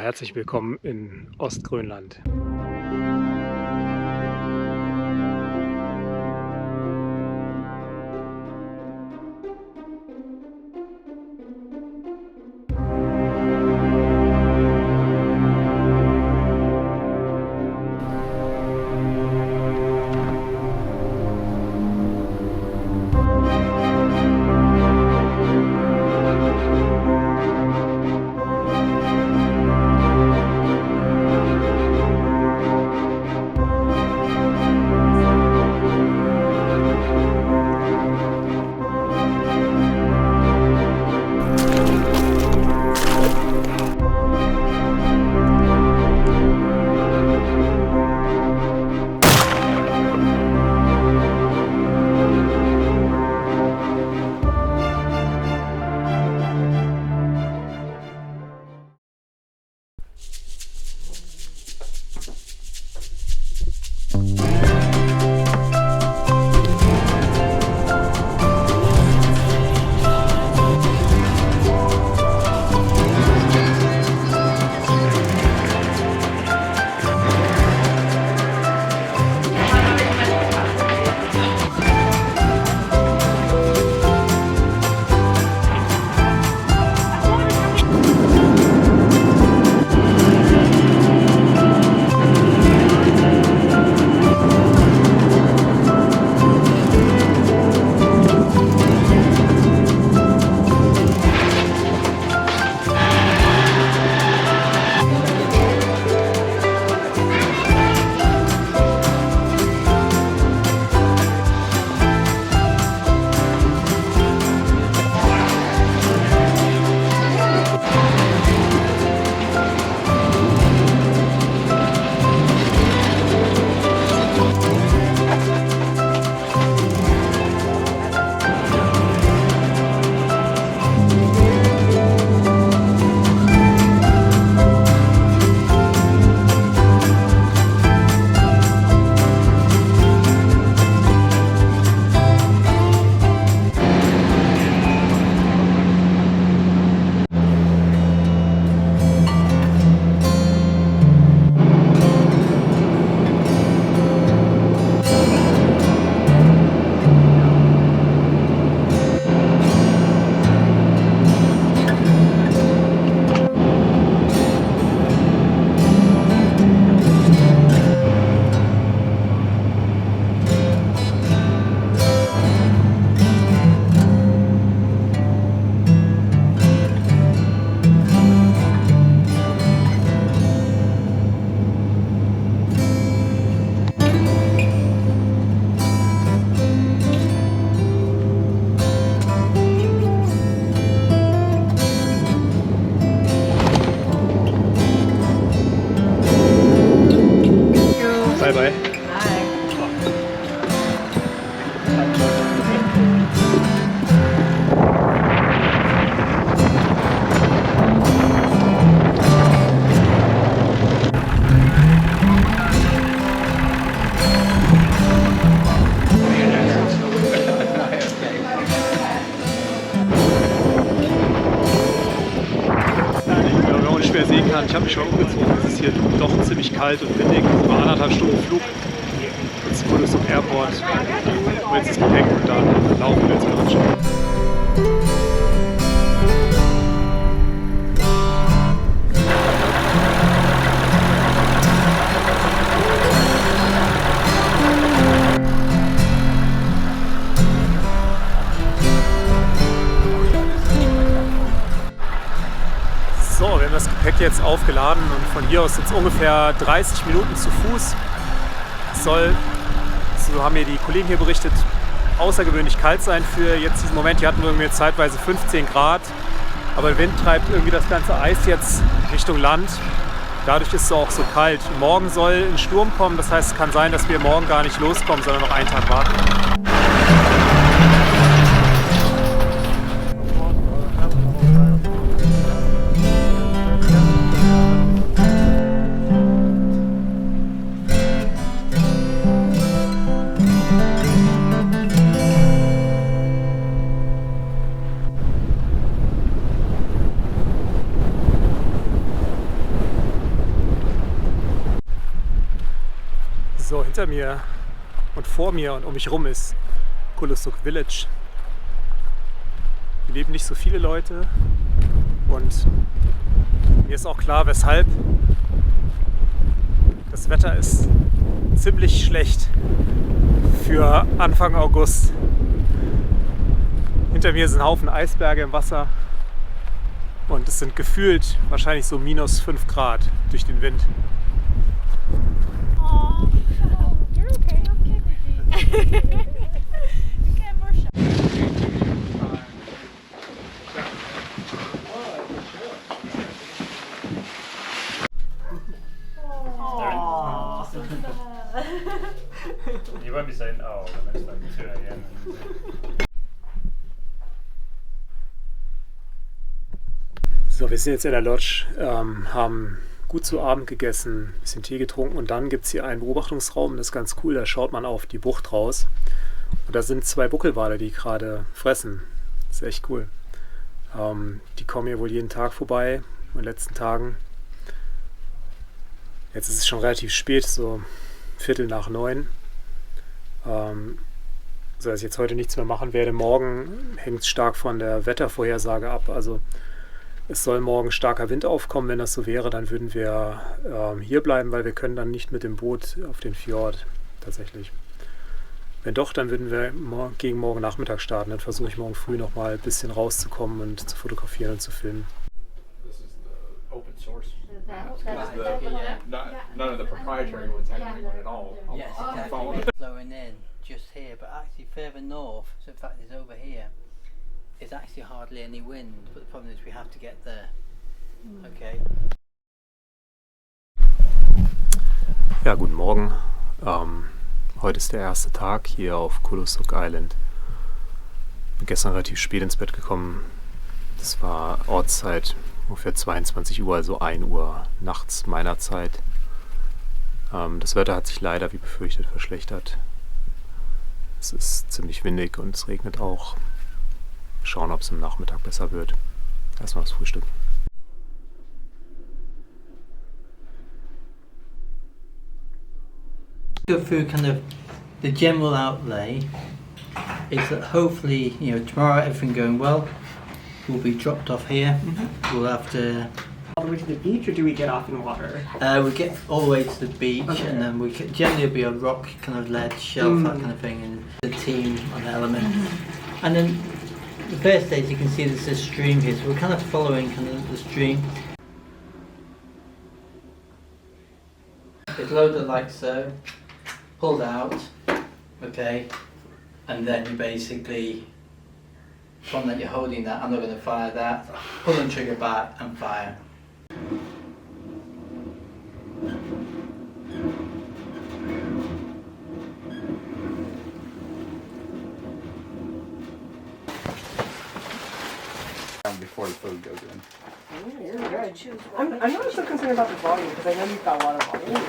herzlich willkommen in Ostgrönland. Bye bye. Wenn man nicht mehr sehen kann, ich habe mich schon umgezogen. Es ist hier doch ziemlich kalt und windig. Es war 1,5 Stunden Flug. Jetzt wurde es zum Airport. Und jetzt ist Gepäck und dann laufen wir jetzt wieder anschauen. So, wir haben das Gepäck jetzt aufgeladen und von hier aus sind es ungefähr 30 Minuten zu Fuß. Es soll, so haben mir die Kollegen hier berichtet, außergewöhnlich kalt sein für jetzt diesen Moment. Hier hatten wir irgendwie zeitweise 15 Grad, aber der Wind treibt irgendwie das ganze Eis jetzt Richtung Land. Dadurch ist es auch so kalt. Morgen soll ein Sturm kommen, das heißt, es kann sein, dass wir morgen gar nicht loskommen, sondern noch einen Tag warten. So, hinter mir und vor mir und um mich rum ist Kulusuk Village. Hier leben nicht so viele Leute und mir ist auch klar, weshalb. Das Wetter ist ziemlich schlecht für Anfang August. Hinter mir sind ein Haufen Eisberge im Wasser und es sind gefühlt wahrscheinlich so minus 5 Grad durch den Wind. Oh, you're okay. Okay, baby. You get more shot. You won't be saying, oh, when it's like 2 a.m. So, wir sind jetzt in der Lodge, haben gut zu Abend gegessen, ein bisschen Tee getrunken und dann gibt es hier einen Beobachtungsraum, das ist ganz cool, da schaut man auf die Bucht raus und da sind 2 Buckelwale, die gerade fressen. Das ist echt cool. Die kommen hier wohl jeden Tag vorbei, in den letzten Tagen. Jetzt ist es schon relativ spät, so 8:45. So dass ich jetzt heute nichts mehr machen werde. Morgen hängt es stark von der Wettervorhersage ab. Also es soll morgen starker Wind aufkommen. Wenn das so wäre, dann würden wir hier bleiben, weil wir können dann nicht mit dem Boot auf den Fjord tatsächlich. Wenn doch, dann würden wir gegen morgen Nachmittag starten. Dann versuche ich morgen früh noch mal ein bisschen rauszukommen und zu fotografieren und zu filmen. This is the open source. That's None of the proprietary ones have anyone at all. Yes, exactly. Phone. Flowing in just here, but actually further north, so in fact it's over here, is actually hardly any wind, but the problem is we have to get there. Okay. Ja, guten Morgen. Heute ist der erste Tag hier auf Kulusuk Island. Bin gestern relativ spät ins Bett gekommen. Das war Ortszeit ungefähr 22 Uhr, also 1 Uhr nachts meiner Zeit. Das Wetter hat sich leider, wie befürchtet, verschlechtert. Es ist ziemlich windig und es regnet auch. Schauen, ob es am Nachmittag besser wird. Erstmal das Frühstück. Go through kind of the general outlay is that hopefully, tomorrow everything going well, we'll be dropped off here. We'll have to All the way to the beach, or do we get off in the water? we get all the way to the beach, Okay. and then generally be a rock kind of ledge shelf, that kind of thing, and the team on the element. And then the first stage, you can see there's a stream here, so we're kind of following kind of the stream. It's loaded like so, pulled out, okay, and then you basically, from that you're holding that, I'm not going to fire that, pull the trigger back and fire. Before the food goes in. You're good. I'm not so concerned about the volume because I know you've got a lot of volume.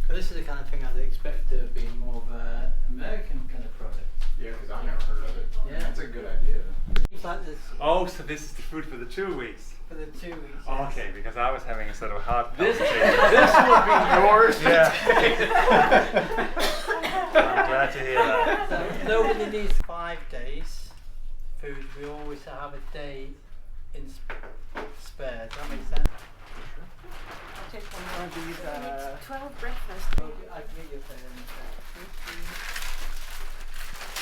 So this is the kind of thing I'd expect to be more of an American kind of product. Yeah, because I never heard of it. Yeah. That's a good idea. It's like this Oh, so this is the food for the 2 weeks. for the 2 weeks. Oh, okay, because I was having a sort of heart This palpitation. this will be yours. Yeah. I'm glad to hear that. So nobody needs 5 days food. We always have a day in spare. Does that make sense? I'll take one more of these. 12 breakfast. I can get your phone in a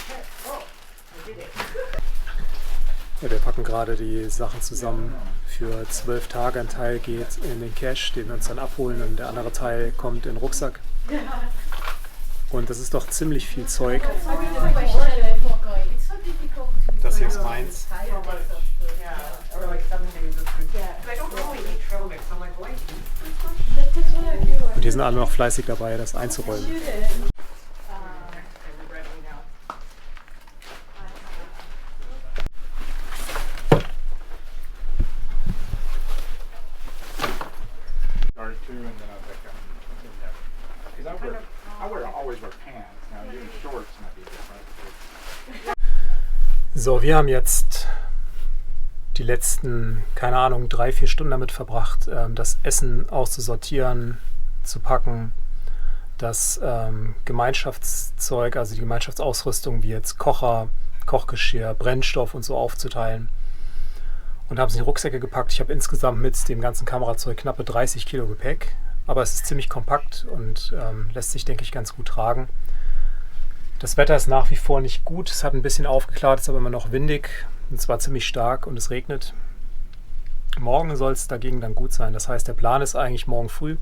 sec. Oh, I did it. Ja, wir packen gerade die Sachen zusammen für 12 Tage. Ein Teil geht in den Cache, den wir uns dann abholen, und der andere Teil kommt in den Rucksack. Und das ist doch ziemlich viel Zeug. Das hier ist meins. Yeah, or like 7 days of food. Yeah. I don't normally eat trail mix. I'm like, why eat? Und hier sind alle noch fleißig dabei, das einzuräumen. Start 2 and then I'll pick up. Because always wear pants. Now even shorts might be different. So, wir haben jetzt die letzten, keine Ahnung, 3-4 Stunden damit verbracht, das Essen auszusortieren, zu packen, das Gemeinschaftszeug, also die Gemeinschaftsausrüstung wie jetzt Kocher, Kochgeschirr, Brennstoff und so aufzuteilen. Und haben es in die Rucksäcke gepackt. Ich habe insgesamt mit dem ganzen Kamerazeug knappe 30 Kilo Gepäck. Aber es ist ziemlich kompakt und lässt sich, denke ich, ganz gut tragen. Das Wetter ist nach wie vor nicht gut. Es hat ein bisschen aufgeklärt, ist aber immer noch windig. Und zwar ziemlich stark und es regnet. Morgen soll es dagegen dann gut sein. Das heißt, der Plan ist eigentlich morgen früh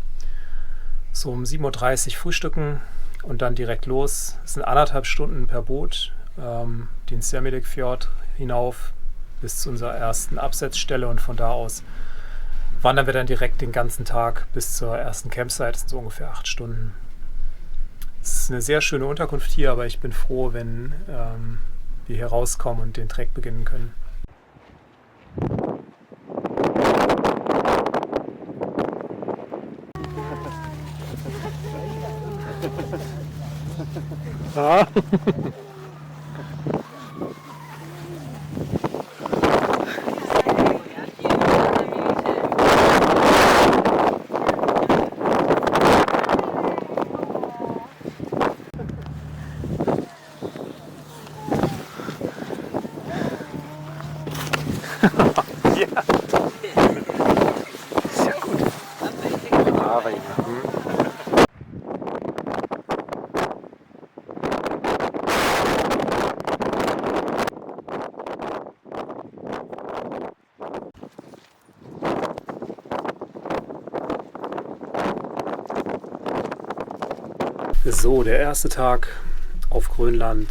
so um 7:30 Uhr frühstücken und dann direkt los. Es sind 1,5 Stunden per Boot den Sermelik-Fjord hinauf bis zu unserer ersten Absetzstelle und von da aus wandern wir dann direkt den ganzen Tag bis zur ersten Campsite. Das sind so ungefähr 8 Stunden. Es ist eine sehr schöne Unterkunft hier, aber ich bin froh, wenn wir hier rauskommen und den Trek beginnen können. Ah. Ja. Sehr gut. Aber ja. So, der erste Tag auf Grönland,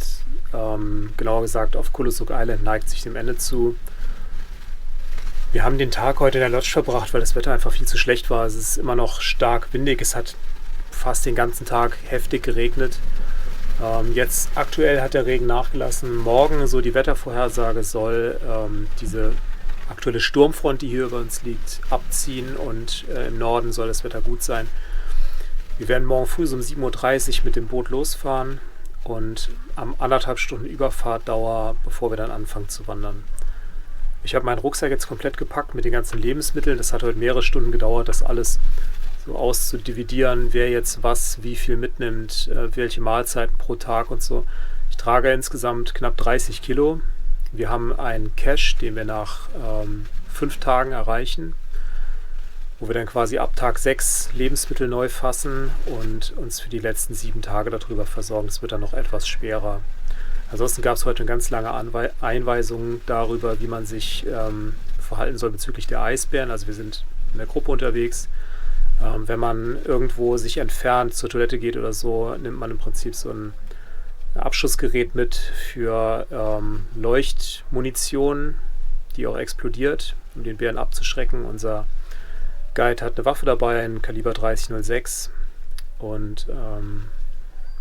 genauer gesagt auf Kulusuk Island, neigt sich dem Ende zu. Wir haben den Tag heute in der Lodge verbracht, weil das Wetter einfach viel zu schlecht war. Es ist immer noch stark windig, es hat fast den ganzen Tag heftig geregnet. Jetzt aktuell hat der Regen nachgelassen. Morgen, so die Wettervorhersage, soll diese aktuelle Sturmfront, die hier über uns liegt, abziehen und im Norden soll das Wetter gut sein. Wir werden morgen früh so um 7:30 Uhr mit dem Boot losfahren und am 1,5 Stunden Überfahrtdauer, bevor wir dann anfangen zu wandern. Ich habe meinen Rucksack jetzt komplett gepackt mit den ganzen Lebensmitteln. Das hat heute mehrere Stunden gedauert, das alles so auszudividieren, wer jetzt was, wie viel mitnimmt, welche Mahlzeiten pro Tag und so. Ich trage insgesamt knapp 30 Kilo. Wir haben einen Cache, den wir nach 5 Tagen erreichen, wo wir dann quasi ab Tag 6 Lebensmittel neu fassen und uns für die letzten 7 Tage darüber versorgen. Das wird dann noch etwas schwerer. Ansonsten gab es heute eine ganz lange Einweisung darüber, wie man sich verhalten soll bezüglich der Eisbären. Also wir sind in der Gruppe unterwegs. Wenn man irgendwo sich entfernt, zur Toilette geht oder so, nimmt man im Prinzip so ein Abschussgerät mit für Leuchtmunition, die auch explodiert, um den Bären abzuschrecken. Unser Guide hat eine Waffe dabei, ein Kaliber 30-06 und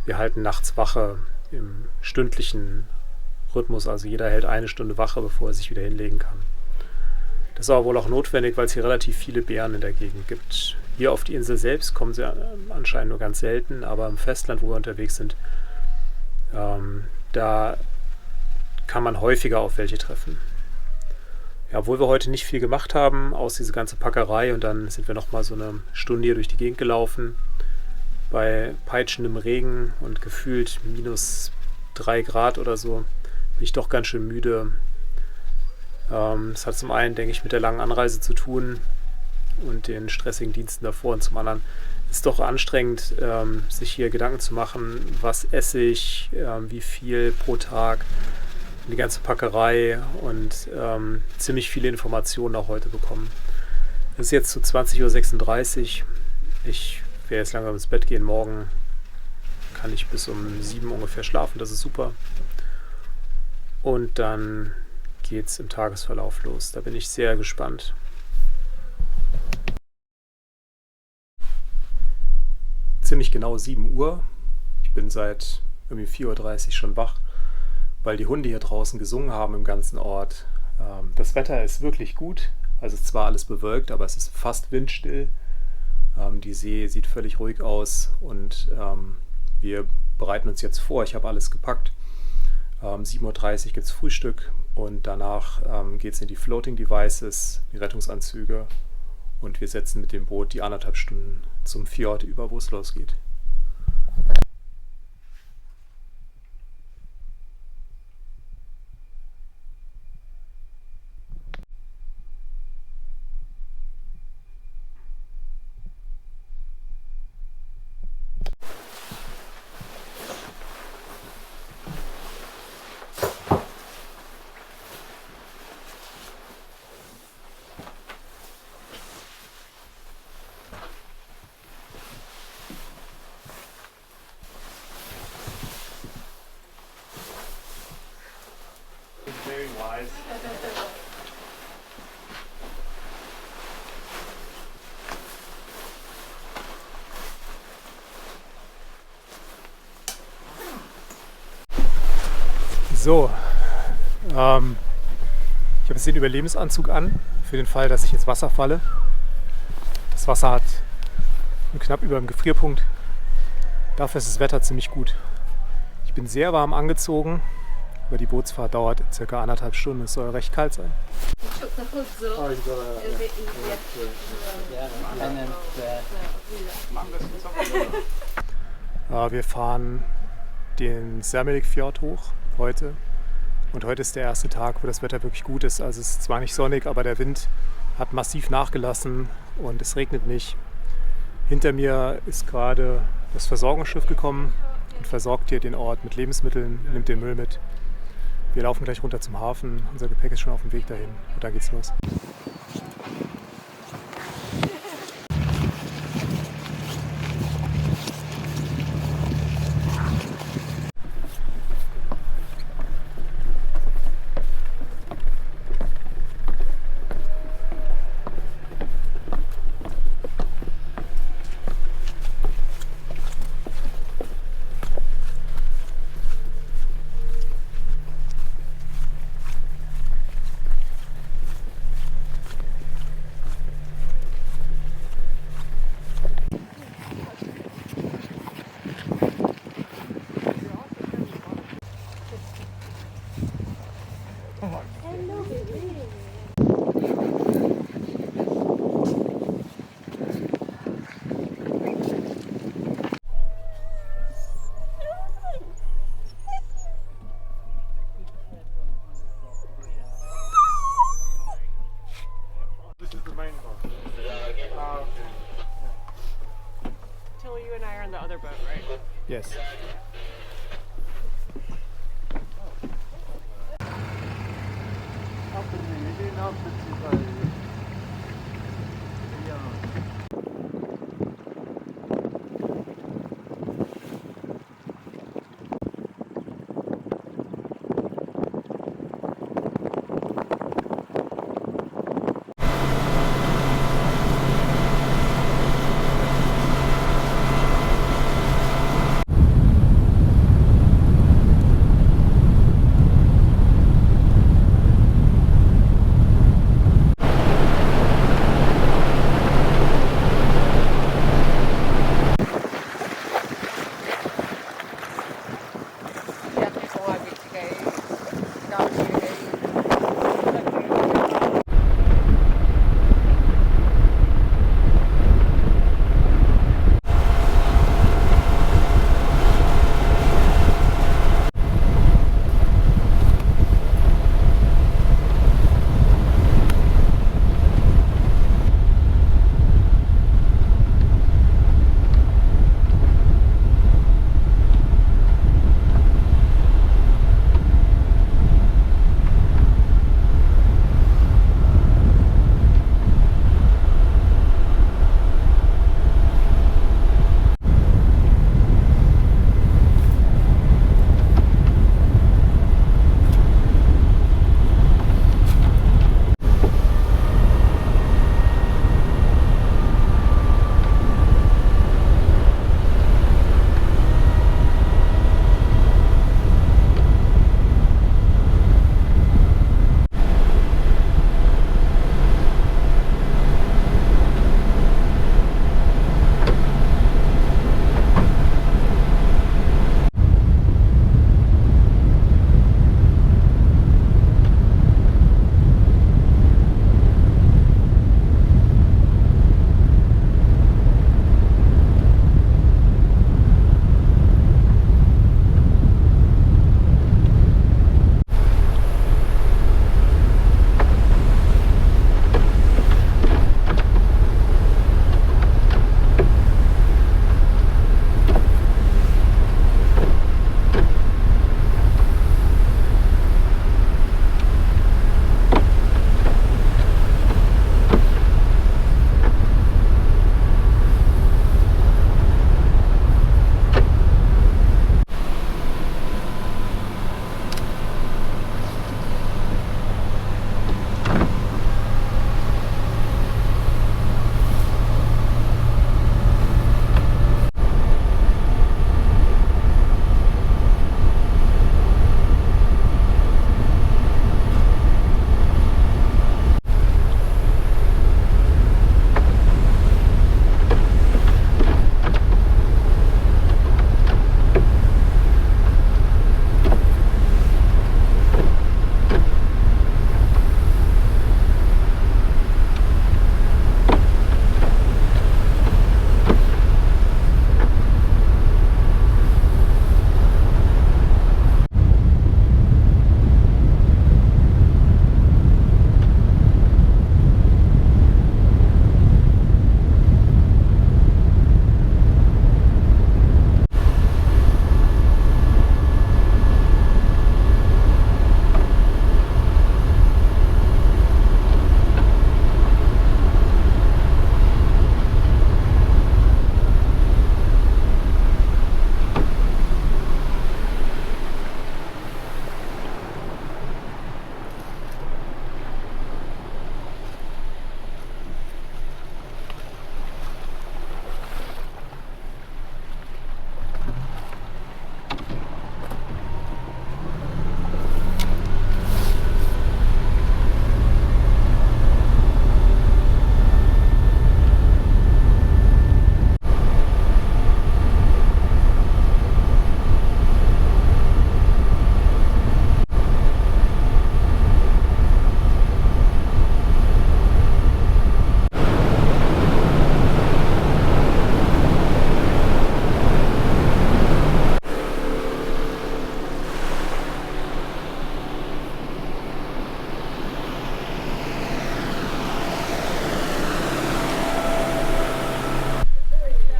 wir halten nachts Wache im stündlichen Rhythmus, also jeder hält 1 Stunde Wache, bevor er sich wieder hinlegen kann. Das ist aber wohl auch notwendig, weil es hier relativ viele Bären in der Gegend gibt. Hier auf die Insel selbst kommen sie anscheinend nur ganz selten, aber im Festland, wo wir unterwegs sind, da kann man häufiger auf welche treffen. Ja, obwohl wir heute nicht viel gemacht haben, aus dieser ganzen Packerei, und dann sind wir nochmal so eine Stunde hier durch die Gegend gelaufen, bei peitschendem Regen und gefühlt -3 Grad oder so, bin ich doch ganz schön müde. Das hat zum einen, denke ich, mit der langen Anreise zu tun und den stressigen Diensten davor, und zum anderen ist es doch anstrengend, sich hier Gedanken zu machen, was esse ich, wie viel pro Tag, die ganze Packerei und ziemlich viele Informationen auch heute bekommen. Es ist jetzt so 20:36 Uhr. Ich werde jetzt langsam ins Bett gehen. Morgen kann ich bis um 7 ungefähr schlafen, das ist super. Und dann geht es im Tagesverlauf los. Da bin ich sehr gespannt. Ziemlich genau 7 Uhr. Ich bin seit irgendwie 4:30 Uhr schon wach, weil die Hunde hier draußen gesungen haben im ganzen Ort. Das Wetter ist wirklich gut. Also es ist zwar alles bewölkt, aber es ist fast windstill. Die See sieht völlig ruhig aus und wir bereiten uns jetzt vor. Ich habe alles gepackt. 7:30 Uhr gibt es Frühstück und danach geht es in die Floating Devices, die Rettungsanzüge, und wir setzen mit dem Boot die 1,5 Stunden zum Fjord über, wo es losgeht. Very wise. So, ich habe jetzt den Überlebensanzug an, für den Fall, dass ich ins Wasser falle. Das Wasser hat knapp über dem Gefrierpunkt. Dafür ist das Wetter ziemlich gut. Ich bin sehr warm angezogen. Aber die Bootsfahrt dauert ca. 1,5 Stunden. Es soll recht kalt sein. Took the hoods off. Oh, you gotta. It'll be easier. Yeah, and then Wir fahren den Sermelik-Fjord hoch heute. Und heute ist der erste Tag, wo das Wetter wirklich gut ist. Also es ist zwar nicht sonnig, aber der Wind hat massiv nachgelassen und es regnet nicht. Hinter mir ist gerade das Versorgungsschiff gekommen und versorgt hier den Ort mit Lebensmitteln, nimmt den Müll mit. Wir laufen gleich runter zum Hafen. Unser Gepäck ist schon auf dem Weg dahin. Und dann geht's los. This is the main boat. Ah, okay. Till you and I are in the other boat, right? Yes.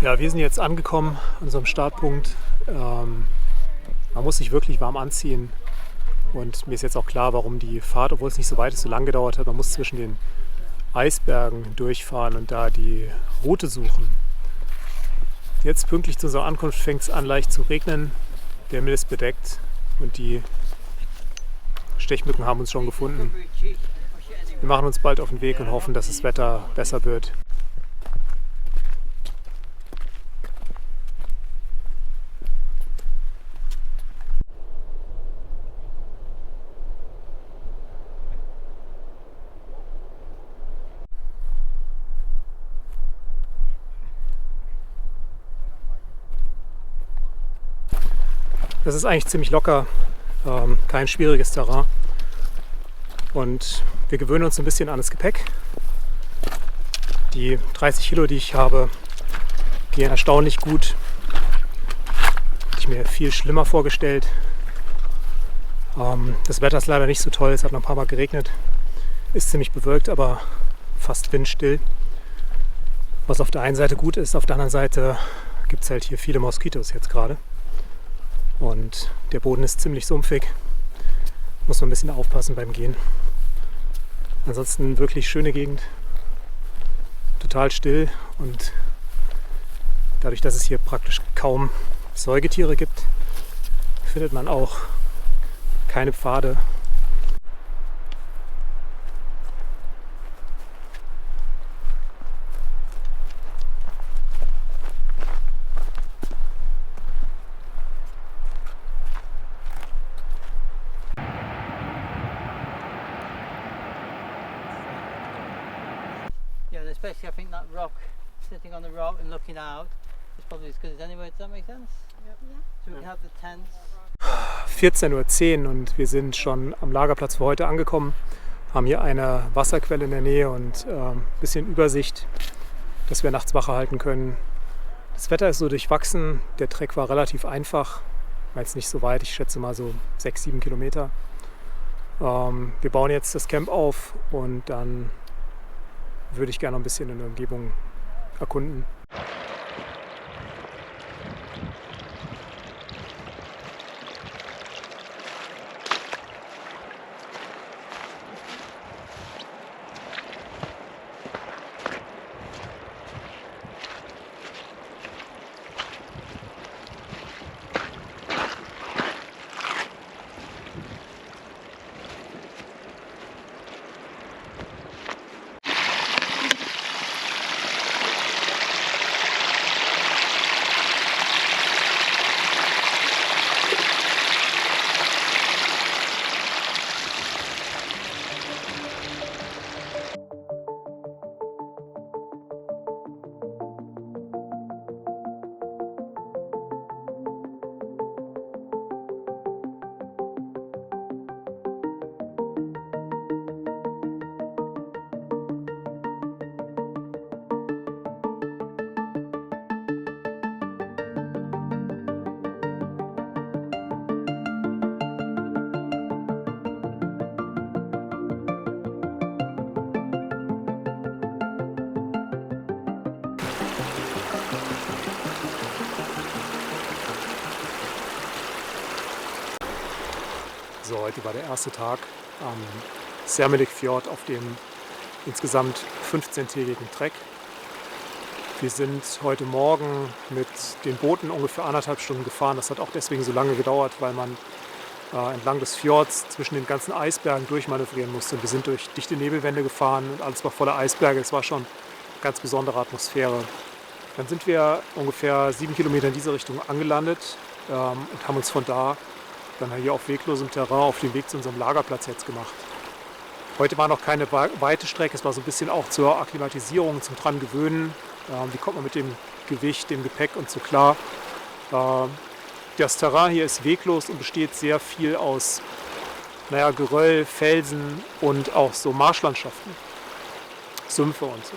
Ja, wir sind jetzt angekommen an unserem Startpunkt. Man muss sich wirklich warm anziehen. Und mir ist jetzt auch klar, warum die Fahrt, obwohl es nicht so weit ist, so lang gedauert hat. Man muss zwischen den Eisbergen durchfahren und da die Route suchen. Jetzt pünktlich zu unserer Ankunft fängt es an leicht zu regnen. Der Himmel ist bedeckt und die Stechmücken haben uns schon gefunden. Wir machen uns bald auf den Weg und hoffen, dass das Wetter besser wird. Das ist eigentlich ziemlich locker, kein schwieriges Terrain. Und wir gewöhnen uns ein bisschen an das Gepäck. Die 30 Kilo, die ich habe, gehen erstaunlich gut. Hätte ich mir viel schlimmer vorgestellt. Das Wetter ist leider nicht so toll, es hat noch ein paar Mal geregnet. Ist ziemlich bewölkt, aber fast windstill. Was auf der einen Seite gut ist, auf der anderen Seite gibt es halt hier viele Moskitos jetzt gerade. Und der Boden ist ziemlich sumpfig. Muss man ein bisschen aufpassen beim Gehen. Ansonsten wirklich schöne Gegend. Total still und dadurch, dass es hier praktisch kaum Säugetiere gibt, findet man auch keine Pfade. Yeah, and especially I think that rock, sitting on the rock and looking out, is probably as good as anywhere. Does that make sense? Yep. Yeah. So we can have the tents. 14:10 Uhr und wir sind schon am Lagerplatz für heute angekommen. Haben hier eine Wasserquelle in der Nähe und ein bisschen Übersicht, dass wir nachts Wache halten können. Das Wetter ist so durchwachsen. Der Trek war relativ einfach. War jetzt nicht so weit, ich schätze mal so 6-7 Kilometer. Wir bauen jetzt das Camp auf und dann würde ich gerne noch ein bisschen in der Umgebung erkunden. So, heute war der erste Tag am Sermelik-Fjord auf dem insgesamt 15-tägigen Trek. Wir sind heute Morgen mit den Booten ungefähr 1,5 Stunden gefahren. Das hat auch deswegen so lange gedauert, weil man entlang des Fjords zwischen den ganzen Eisbergen durchmanövrieren musste. Wir sind durch dichte Nebelwände gefahren und alles war voller Eisberge. Es war schon eine ganz besondere Atmosphäre. Dann sind wir ungefähr 7 Kilometer in diese Richtung angelandet und haben uns von da dann hier auf weglosem Terrain auf den Weg zu unserem Lagerplatz jetzt gemacht. Heute war noch keine weite Strecke, es war so ein bisschen auch zur Akklimatisierung, zum dran gewöhnen. Wie kommt man mit dem Gewicht, dem Gepäck und so klar. Das Terrain hier ist weglos und besteht sehr viel aus Geröll, Felsen und auch so Marschlandschaften, Sümpfe und so.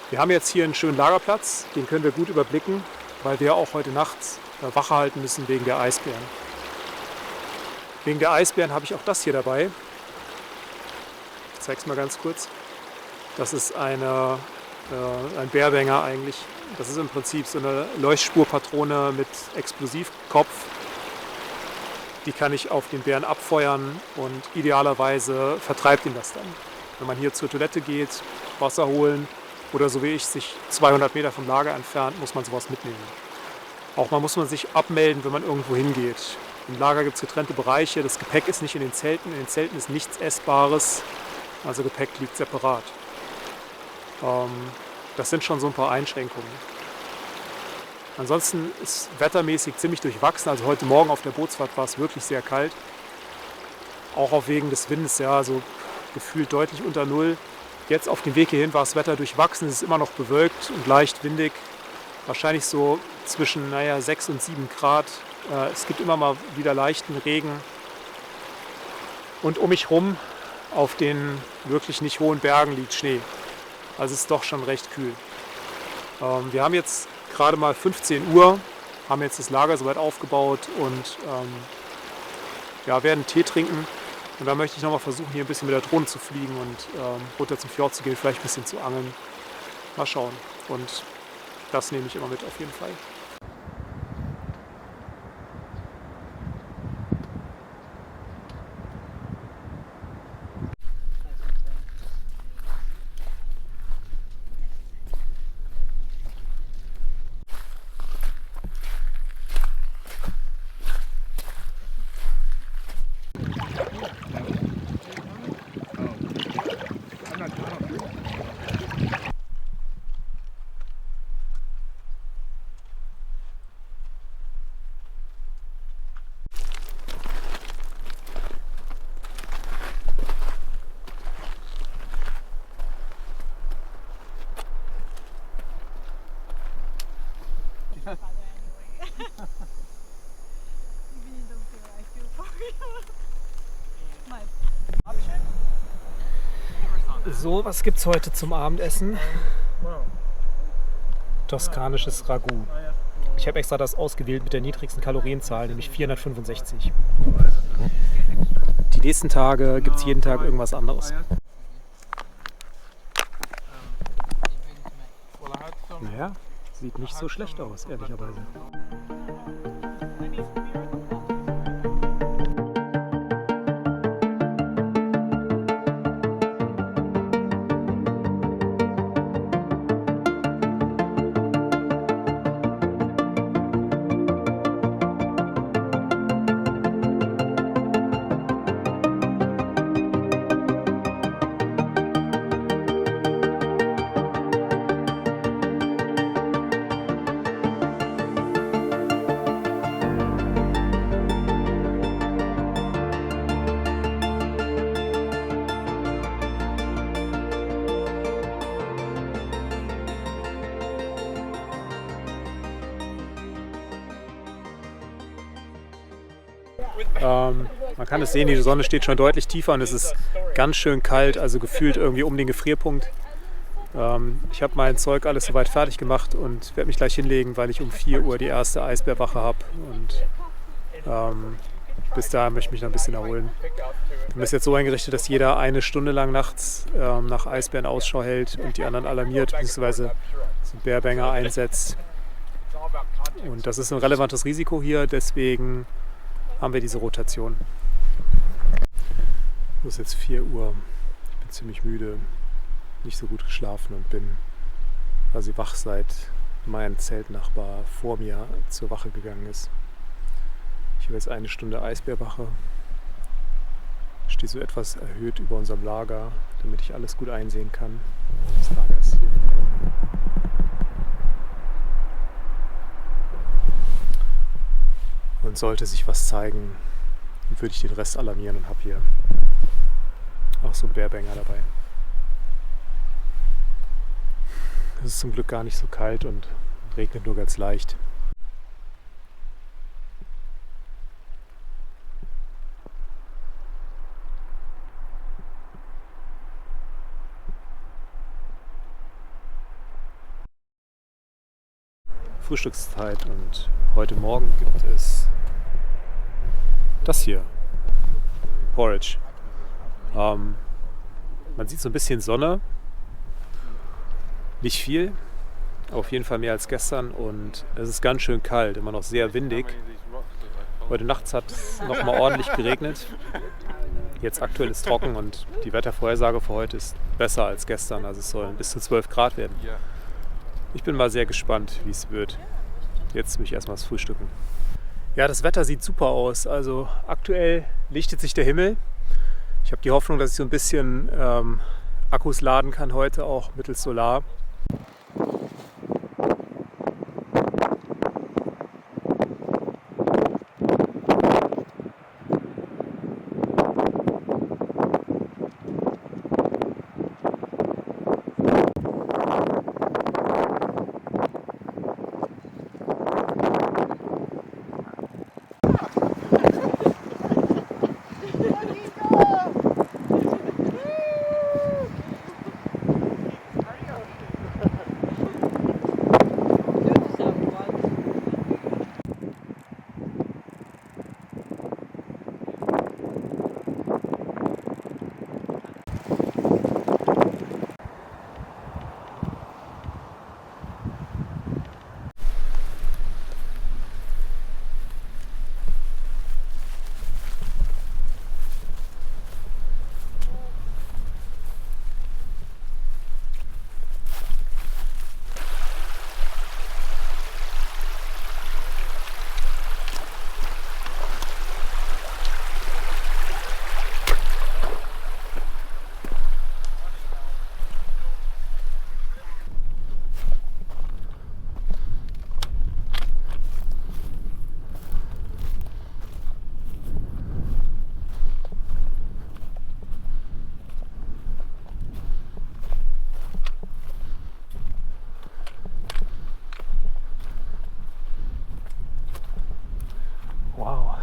Wir haben jetzt hier einen schönen Lagerplatz, den können wir gut überblicken, weil wir auch heute Nacht Wache halten müssen wegen der Eisbären. Wegen der Eisbären habe ich auch das hier dabei. Ich zeige es mal ganz kurz. Das ist ein Bärbänger eigentlich. Das ist im Prinzip so eine Leuchtspurpatrone mit Explosivkopf. Die kann ich auf den Bären abfeuern und idealerweise vertreibt ihn das dann. Wenn man hier zur Toilette geht, Wasser holen oder so wie ich sich 200 Meter vom Lager entfernt, muss man sowas mitnehmen. Auch muss man sich abmelden, wenn man irgendwo hingeht. Im Lager gibt es getrennte Bereiche, das Gepäck ist nicht in den Zelten ist nichts Essbares, also Gepäck liegt separat. Das sind schon so ein paar Einschränkungen. Ansonsten ist wettermäßig ziemlich durchwachsen, also heute Morgen auf der Bootsfahrt war es wirklich sehr kalt. Auch auf wegen des Windes, ja, so gefühlt deutlich unter Null. Jetzt auf dem Weg hierhin war das Wetter durchwachsen, es ist immer noch bewölkt und leicht windig. Wahrscheinlich so zwischen 6 und 7 Grad. Es gibt immer mal wieder leichten Regen. Und um mich rum auf den wirklich nicht hohen Bergen liegt Schnee. Also es ist doch schon recht kühl. Wir haben jetzt gerade mal 15 Uhr, haben jetzt das Lager soweit aufgebaut und werden Tee trinken. Und dann möchte ich nochmal versuchen, hier ein bisschen mit der Drohne zu fliegen und runter zum Fjord zu gehen, vielleicht ein bisschen zu angeln. Mal schauen. Und das nehme ich immer mit auf jeden Fall. So, was gibt's heute zum Abendessen? Toskanisches Ragout. Ich habe extra das ausgewählt mit der niedrigsten Kalorienzahl, nämlich 465. Die nächsten Tage gibt es jeden Tag irgendwas anderes. Naja, sieht nicht so schlecht aus, ehrlicherweise. Man kann es sehen, die Sonne steht schon deutlich tiefer und es ist ganz schön kalt, also gefühlt irgendwie um den Gefrierpunkt. Ich habe mein Zeug alles soweit fertig gemacht und werde mich gleich hinlegen, weil ich um 4 Uhr die erste Eisbärwache habe. Und bis dahin möchte ich mich noch ein bisschen erholen. Wir haben es jetzt so eingerichtet, dass jeder eine Stunde lang nachts nach Eisbären Ausschau hält und die anderen alarmiert, beziehungsweise so Bärbänger einsetzt. Und das ist ein relevantes Risiko hier, deswegen haben wir diese Rotation. Es ist jetzt 4 Uhr. Ich bin ziemlich müde, nicht so gut geschlafen und bin quasi wach, seit mein Zeltnachbar vor mir zur Wache gegangen ist. Ich habe jetzt eine Stunde Eisbärwache. Ich stehe so etwas erhöht über unserem Lager, damit ich alles gut einsehen kann. Das Lager ist hier. Und sollte sich was zeigen, dann würde ich den Rest alarmieren und habe hier auch so einen Bärbänger dabei. Es ist zum Glück gar nicht so kalt und regnet nur ganz leicht. Frühstückszeit und heute Morgen gibt es das hier, Porridge. Man sieht so ein bisschen Sonne, nicht viel. Auf jeden Fall mehr als gestern und es ist ganz schön kalt, immer noch sehr windig. Heute nachts hat es nochmal ordentlich geregnet. Jetzt aktuell ist es trocken und die Wettervorhersage für heute ist besser als gestern. Also es sollen bis zu 12 Grad werden. Ich bin mal sehr gespannt, wie es wird. Jetzt mich erstmal das Frühstücken. Ja, das Wetter sieht super aus. Also aktuell lichtet sich der Himmel. Ich habe die Hoffnung, dass ich so ein bisschen Akkus laden kann heute, auch mittels Solar. Wow.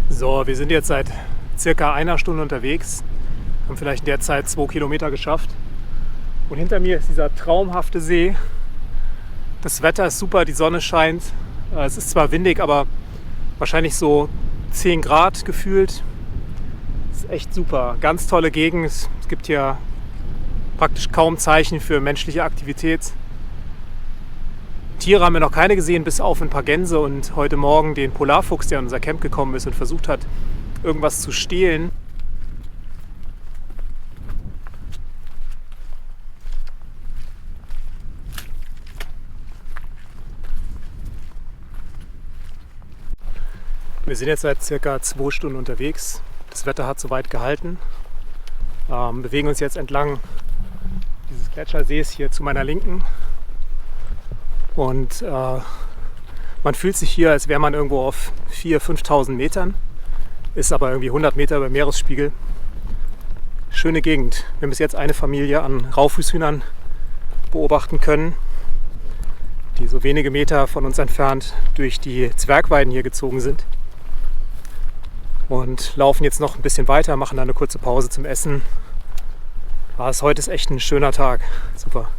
So, wir sind jetzt seit circa einer Stunde unterwegs, haben vielleicht in der Zeit 2 Kilometer geschafft. Und hinter mir ist dieser traumhafte See. Das Wetter ist super, die Sonne scheint. Es ist zwar windig, aber wahrscheinlich so 10 Grad gefühlt. Das ist echt super. Ganz tolle Gegend. Es gibt hier praktisch kaum Zeichen für menschliche Aktivität. Tiere haben wir noch keine gesehen, bis auf ein paar Gänse und heute Morgen den Polarfuchs, der in unser Camp gekommen ist und versucht hat, irgendwas zu stehlen. Wir sind jetzt seit circa 2 Stunden unterwegs. Das Wetter hat soweit gehalten. Bewegen uns jetzt entlang dieses Gletschersees hier zu meiner Linken. Und man fühlt sich hier, als wäre man irgendwo auf 4.000, 5.000 Metern. Ist aber irgendwie 100 Meter über Meeresspiegel. Schöne Gegend. Wir haben bis jetzt eine Familie an Raufußhühnern beobachten können, die so wenige Meter von uns entfernt durch die Zwergweiden hier gezogen sind. Und laufen jetzt noch ein bisschen weiter, machen dann eine kurze Pause zum Essen. Heute ist echt ein schöner Tag. Super.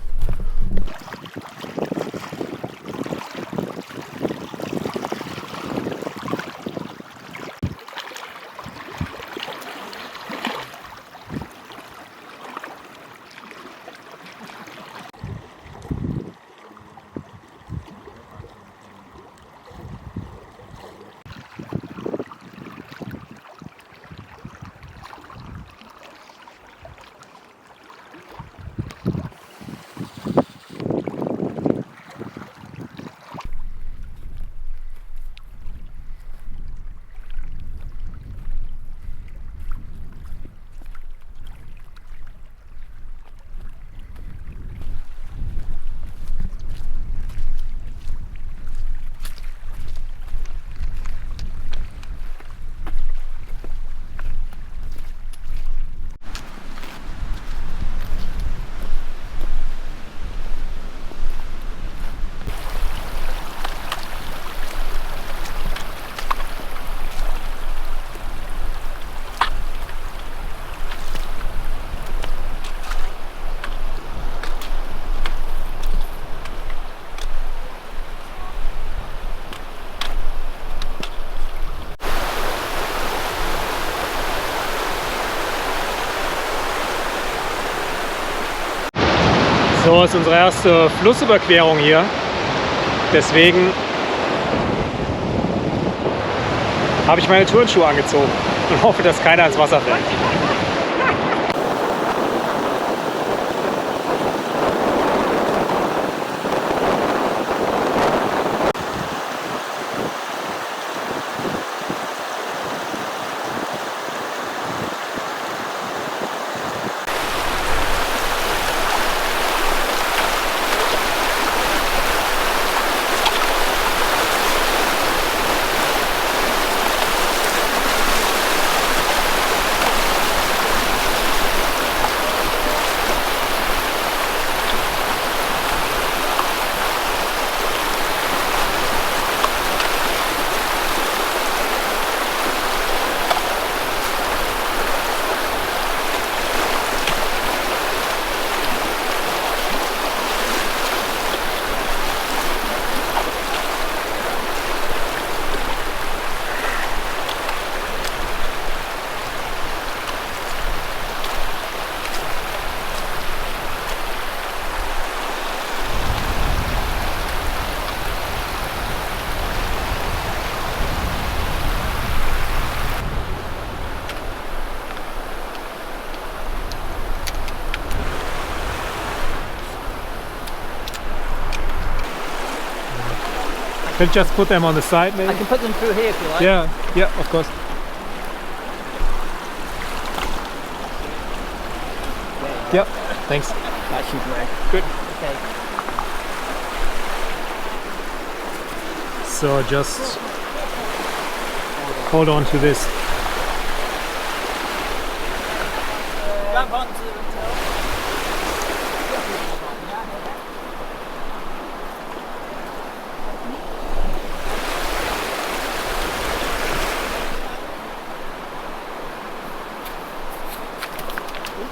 So, ist unsere erste Flussüberquerung hier. Deswegen habe ich meine Turnschuhe angezogen und hoffe, dass keiner ins Wasser fällt. Can you just put them on the side, maybe? I can put them through here if you like. Yeah, yeah, of course. Yeah, thanks. That should work. Good. Okay. So just hold on to this. Grab onto the tail.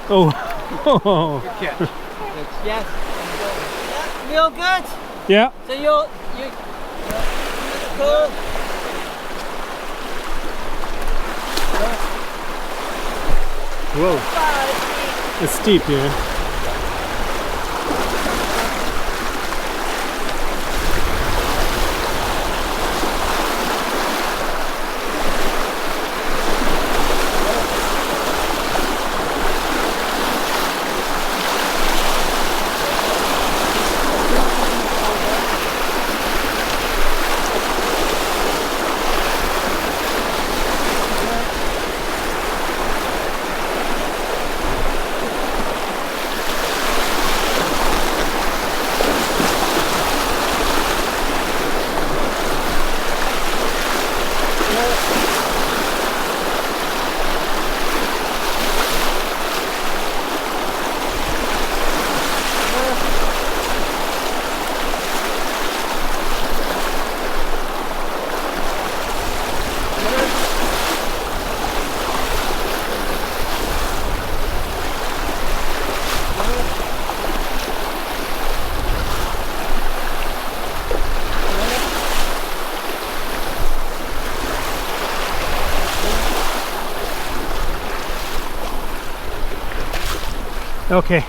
Oh. Yes. Yeah, real good. Yeah. So you're cool. Whoa. It's steep here. Okay.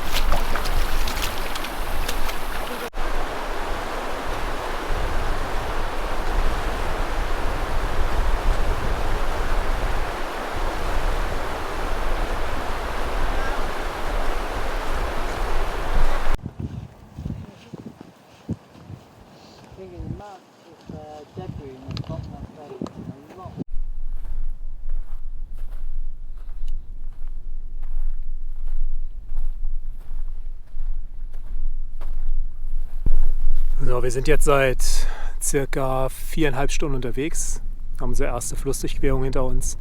So, wir sind jetzt seit circa 4,5 Stunden unterwegs, haben unsere erste Flussdurchquerung hinter uns.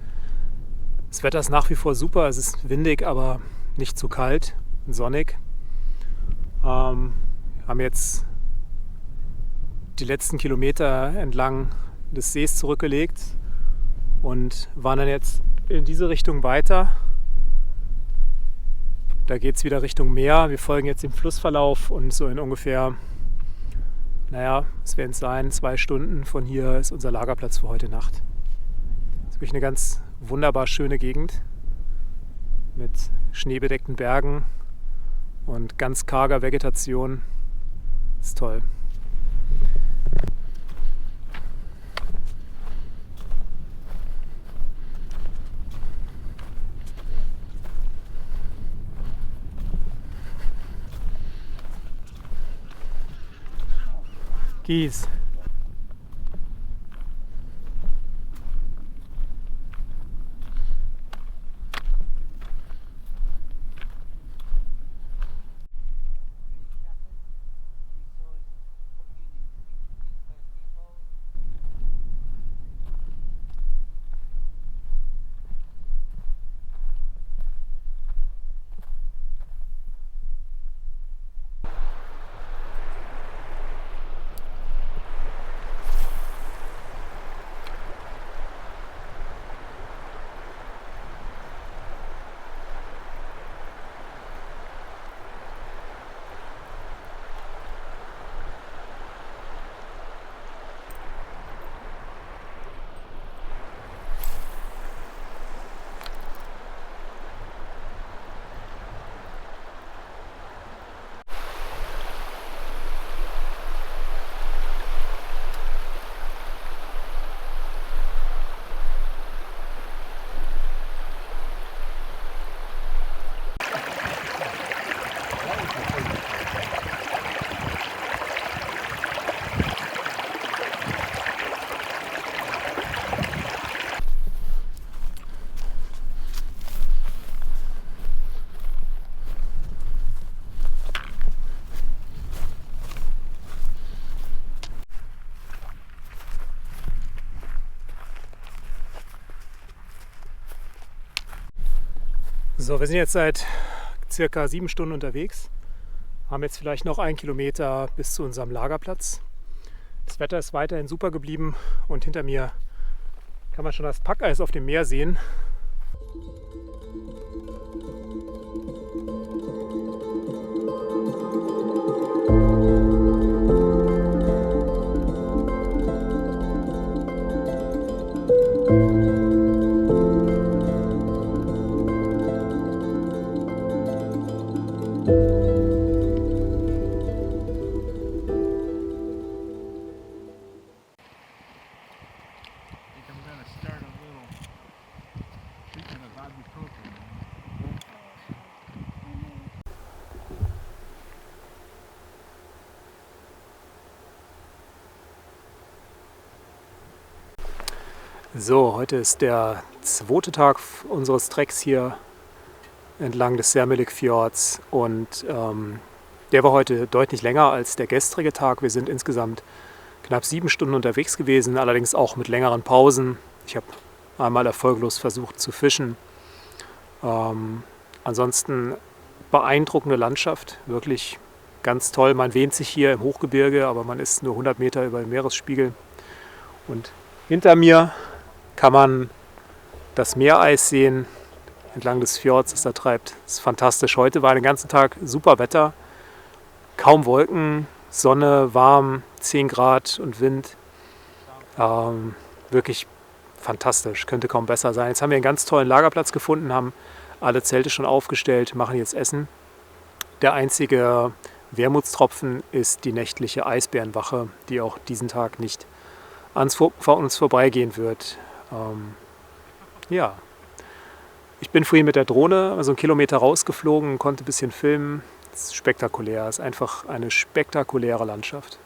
Das Wetter ist nach wie vor super, es ist windig, aber nicht zu kalt und sonnig. Haben jetzt die letzten Kilometer entlang des Sees zurückgelegt und wandern jetzt in diese Richtung weiter. Da geht es wieder Richtung Meer. Wir folgen jetzt dem Flussverlauf und so in ungefähr, es werden es sein, 2 Stunden von hier ist unser Lagerplatz für heute Nacht. Das ist wirklich eine ganz wunderbar schöne Gegend mit schneebedeckten Bergen, und ganz karger Vegetation. Ist toll. Geese. So, wir sind jetzt seit circa 7 Stunden unterwegs, haben jetzt vielleicht noch 1 Kilometer bis zu unserem Lagerplatz. Das Wetter ist weiterhin super geblieben und hinter mir kann man schon das Packeis auf dem Meer sehen. So, heute ist der 2. Tag unseres Trecks hier entlang des Sermelik-Fjords und der war heute deutlich länger als der gestrige Tag. Wir sind insgesamt knapp 7 Stunden unterwegs gewesen, allerdings auch mit längeren Pausen. Ich habe einmal erfolglos versucht zu fischen. Ansonsten beeindruckende Landschaft, wirklich ganz toll. Man wähnt sich hier im Hochgebirge, aber man ist nur 100 Meter über dem Meeresspiegel. Und hinter mir kann man das Meereis sehen, entlang des Fjords, das da treibt. Das ist fantastisch. Heute war den ganzen Tag super Wetter, kaum Wolken, Sonne, warm, 10 Grad und Wind. Wirklich fantastisch, könnte kaum besser sein. Jetzt haben wir einen ganz tollen Lagerplatz gefunden, haben alle Zelte schon aufgestellt, machen jetzt Essen. Der einzige Wermutstropfen ist die nächtliche Eisbärenwache, die auch diesen Tag nicht an uns vorbeigehen wird. Ja, ich bin vorhin mit der Drohne also 1 Kilometer rausgeflogen, konnte ein bisschen filmen. Das ist spektakulär, es ist einfach eine spektakuläre Landschaft.